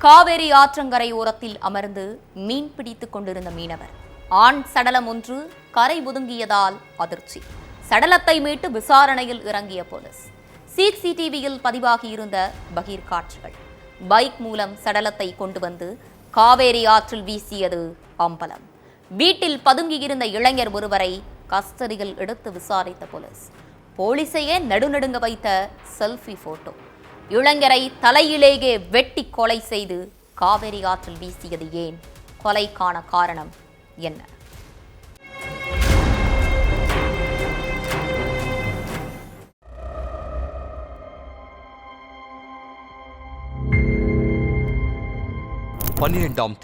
காவேரி ஆற்றங்கரை ஓரத்தில் அமர்ந்து மீன் பிடித்துக் கொண்டிருந்த மீனவர் ஆண் சடலம் ஒன்று கரை ஒதுங்கியதால் அதிர்ச்சி. சடலத்தை மீட்டு விசாரணையில் இறங்கிய போலீஸ். சிசிடிவியில் பதிவாகியிருந்த பகீர் காட்சிகள். பைக் மூலம் சடலத்தை கொண்டு வந்து காவேரி ஆற்றில் வீசியது அம்பலம். வீட்டில் பதுங்கியிருந்த இளைஞர் ஒருவரை கஸ்டடியில் எடுத்து விசாரித்த போலீஸ். போலீசையே நடுநடுங்க வைத்த செல்ஃபி போட்டோ. இளைஞரை தலையிலேயே வெட்டி கொலை செய்து காவேரி ஆற்றில் வீசியது ஏன்? கொலைக்கான காரணம் என்ன?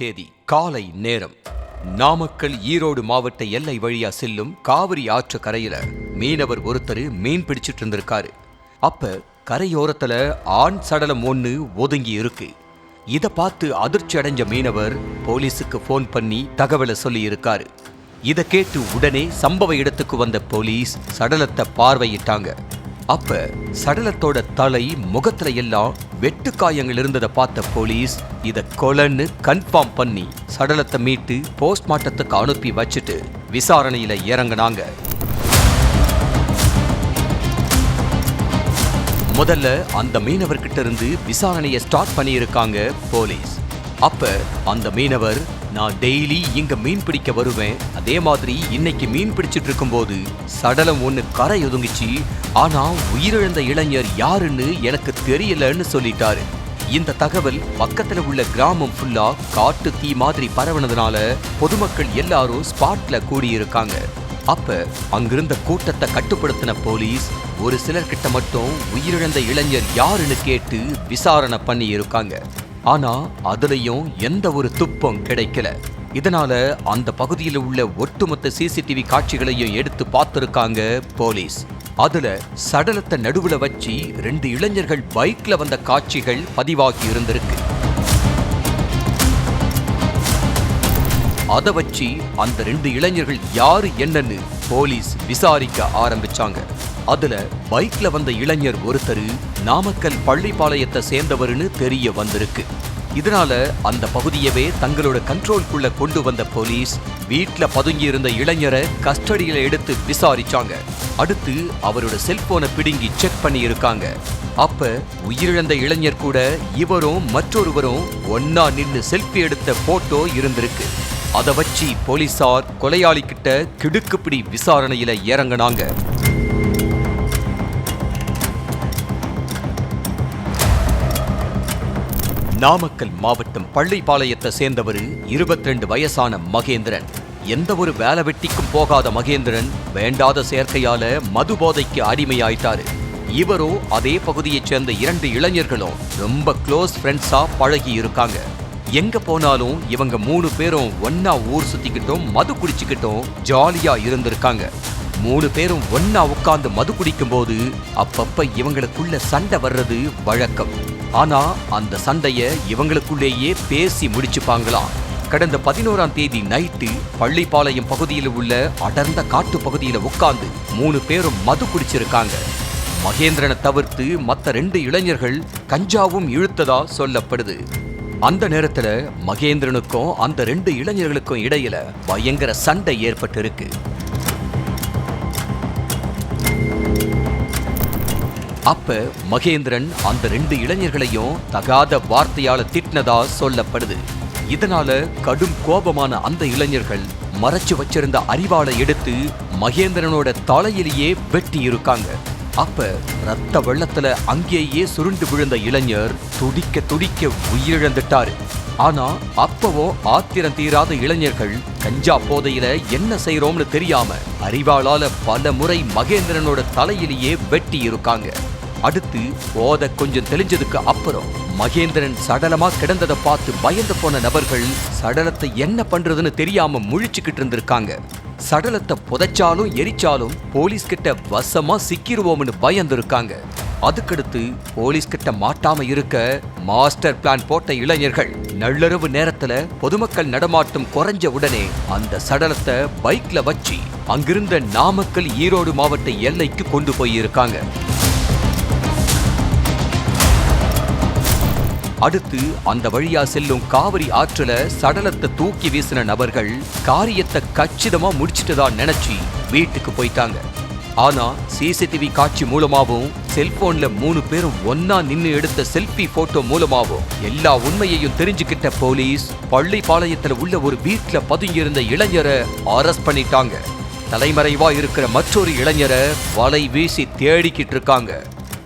தேதி காலை நேரம். நாமக்கல் ஈரோடு மாவட்ட எல்லை வழியா செல்லும் காவிரி ஆற்று கரையில மீனவர் ஒருத்தர் மீன் பிடிச்சிட்டு இருந்திருக்காரு. அப்ப கரையோரத்துல ஆண் சடலம் ஒண்ணு ஒதுங்கி இருக்கு. இத பார்த்து அதிர்ச்சி அடைஞ்ச மீனவர் போலீஸுக்கு போன் பண்ணி தகவலை சொல்லி இருக்காரு. இத கேட்டு உடனே சம்பவ இடத்துக்கு வந்த போலீஸ் சடலத்தை பார்வையிட்டாங்க. அப்ப சடலத்தோட தலை, முகத்துல எல்லாம் வெட்டு காயங்கள் இருந்ததை பார்த்த போலீஸ் இத கொலைன்னு கன்ஃபார்ம் பண்ணி சடலத்தை மீட்டு போஸ்ட்மார்ட்டத்துக்கு அனுப்பி வச்சுட்டு விசாரணையில இறங்கினாங்க. முதல்ல அந்த மீனவர்கிட்ட இருந்து விசாரணையை ஸ்டார்ட் பண்ணியிருக்காங்க போலீஸ். அப்ப அந்த மீனவர், நான் டெய்லி இங்க மீன் பிடிக்க வருவேன், அதே மாதிரி இன்னைக்கு மீன் பிடிச்சிட்டு இருக்கும்போது சடலம் ஒண்ணு கரை ஒதுங்கிச்சு, ஆனா உயிரிழந்த இளைஞர் யாருன்னு எனக்கு தெரியலன்னு சொல்லிட்டாரு. இந்த தகவல் பக்கத்துல உள்ள கிராமம் ஃபுல்லா காட்டு தீ மாதிரி பரவனதுனால பொதுமக்கள் எல்லாரும் ஸ்பாட்ல கூடியிருக்காங்க. அப்ப அங்கிருந்த கூட்டத்தை கட்டுப்படுத்தின போலீஸ் ஒரு சிலர்கிட்ட மட்டும் உயிரிழந்த இளைஞர் யாருன்னு கேட்டு விசாரணை பண்ணி இருக்காங்க. ஆனா அதுலயும் எந்த ஒரு துப்பம் கிடைக்கல. இதனால அந்த பகுதியில் உள்ள ஒட்டுமொத்த சிசிடிவி காட்சிகளையும் எடுத்து பார்த்திருக்காங்க போலீஸ். அதுல சடலத்தை நடுவுல வச்சு 2 இளைஞர்கள் பைக்ல வந்த காட்சிகள் பதிவாகி இருந்திருக்கு. அதை வச்சு அந்த 2 இளைஞர்கள் யாரு என்னன்னு போலீஸ் விசாரிக்க ஆரம்பிச்சாங்க. அதுல பைக்ல வந்த இளைஞர் ஒருத்தர் நாமக்கல் பள்ளிப்பாளையத்தை சேர்ந்தவர்னு தெரிய வந்திருக்கு. இதனால அந்த பகுதியவே தங்களோட கண்ட்ரோல்குள்ள கொண்டு வந்த போலீஸ் வீட்ல பதுங்கி இருந்த இளைஞரை கஸ்டடியில எடுத்து விசாரிச்சாங்க. அடுத்து அவரோட செல்போனை பிடுங்கி செக் பண்ணி இருக்காங்க. அப்ப உயிரிழந்த இளைஞர் கூட இவரும் மற்றொருவரும் ஒன்னா நின்னு செல்ஃபி எடுத்த போட்டோ இருந்திருக்கு. அதை வச்சு போலீசார் கொலையாளி கிட்ட கிடுக்குப்பிடி விசாரணையில இறங்கினாங்க. நாமக்கல் மாவட்டம் பள்ளிப்பாளையத்தை சேர்ந்தவர் 22 வயசான மகேந்திரன். எந்த ஒரு வேலை வெட்டிக்கும் போகாத மகேந்திரன் வேண்டாத சேர்க்கையால மது போதைக்கு அடிமையாயிட்டாரு. இவரோ அதே பகுதியைச் சேர்ந்த 2 இளைஞர்களும் ரொம்ப க்ளோஸ் ஃப்ரெண்ட்ஸா பழகி இருக்காங்க. எங்க போனாலும் இவங்க 3 பேரும் ஒன்னா ஊர் சுத்திக்கிட்டும் மது குடிச்சுக்கிட்டும் ஜாலியா இருந்திருக்காங்க. 3 பேரும் ஒன்னா உட்கார்ந்து மது குடிக்கும் போது அப்பப்ப இவங்களுக்குள்ள சண்டை வர்றது வழக்கம். ஆனா அந்த சண்டைய இவங்களுக்குள்ளேயே பேசி முடிச்சுப்பாங்களாம். கடந்த 11ஆம் தேதி நைட்டு பள்ளிப்பாளையம் பகுதியில் உள்ள அடர்ந்த காட்டு பகுதியில உட்கார்ந்து 3 பேரும் மது குடிச்சிருக்காங்க. மகேந்திரனை தவிர்த்து மற்ற 2 இளைஞர்கள் கஞ்சாவும் இழுத்ததா சொல்லப்படுது. அந்த நேரத்துல மகேந்திரனுக்கும் அந்த 2 இளைஞர்களுக்கும் இடையில பயங்கர சண்டை ஏற்பட்டு இருக்கு. அப்ப மகேந்திரன் அந்த 2 இளைஞர்களையும் தகாத வார்த்தையால திட்டினதா சொல்லப்படுது. இதனால கடும் கோபமான அந்த இளைஞர்கள் மறைச்சு வச்சிருந்த அரிவாளை எடுத்து மகேந்திரனோட தலையிலேயே வெட்டி இருக்காங்க. அப்ப ரத்த வெள்ளத்துல அங்கேயே சுருண்டு விழுந்த இளைஞர் துடிக்க துடிக்க உயிரிழந்துட்டாரு. ஆனா அப்பவும் ஆத்திரம் தீராத இளைஞர்கள் கஞ்சா போதையில என்ன செய்யறோம்னு தெரியாம அரிவாளால பல முறை மகேந்திரனோட தலையிலேயே வெட்டி இருக்காங்க. அடுத்து போதை கொஞ்சம் தெளிஞ்சதுக்கு அப்புறம் மகேந்திரன் சடலமா கிடந்ததை பார்த்து பயந்து போன நபர்கள் சடலத்தை என்ன பண்றதுன்னு தெரியாம முழிச்சுக்கிட்டு இருந்திருக்காங்க. சடலத்தை புதைச்சாலும் எரிச்சாலும் போலீஸ் கிட்ட வசமா சிக்கிருவோம்னு பயந்துருக்காங்க. அதுக்கடுத்து போலீஸ் கிட்ட மாட்டாம இருக்க மாஸ்டர் பிளான் போட்ட இளைஞர்கள் நள்ளிரவு நேரத்துல பொதுமக்கள் நடமாட்டம் குறைஞ்ச உடனே அந்த சடலத்தை பைக்ல வச்சு அங்கிருந்த நாமக்கல் ஈரோடு மாவட்ட எல்லைக்கு கொண்டு போயிருக்காங்க. அடுத்து அந்த வழியா செல்லும் காவிரி ஆற்றுல சடலத்தை தூக்கி வீசின நபர்கள் காரியத்தை கச்சிதமா முடிச்சிட்டதா நினைச்சு வீட்டுக்கு போயிட்டாங்க. ஆனா சிசிடிவி காட்சி மூலமாவும் செல்போன்ல 3 பேரும் ஒன்னா நின்னு எடுத்த செல்ஃபி போட்டோ மூலமாவும் எல்லா உண்மையையும் தெரிஞ்சுக்கிட்ட போலீஸ் பள்ளிப்பாளையத்துல உள்ள ஒரு வீட்டுல பதுங்கியிருந்த இளைஞரை அரெஸ்ட் பண்ணிட்டாங்க. தலைமறைவா இருக்கிற மற்றொரு இளைஞரை வலை வீசி தேடிக்கிட்டு இருக்காங்க.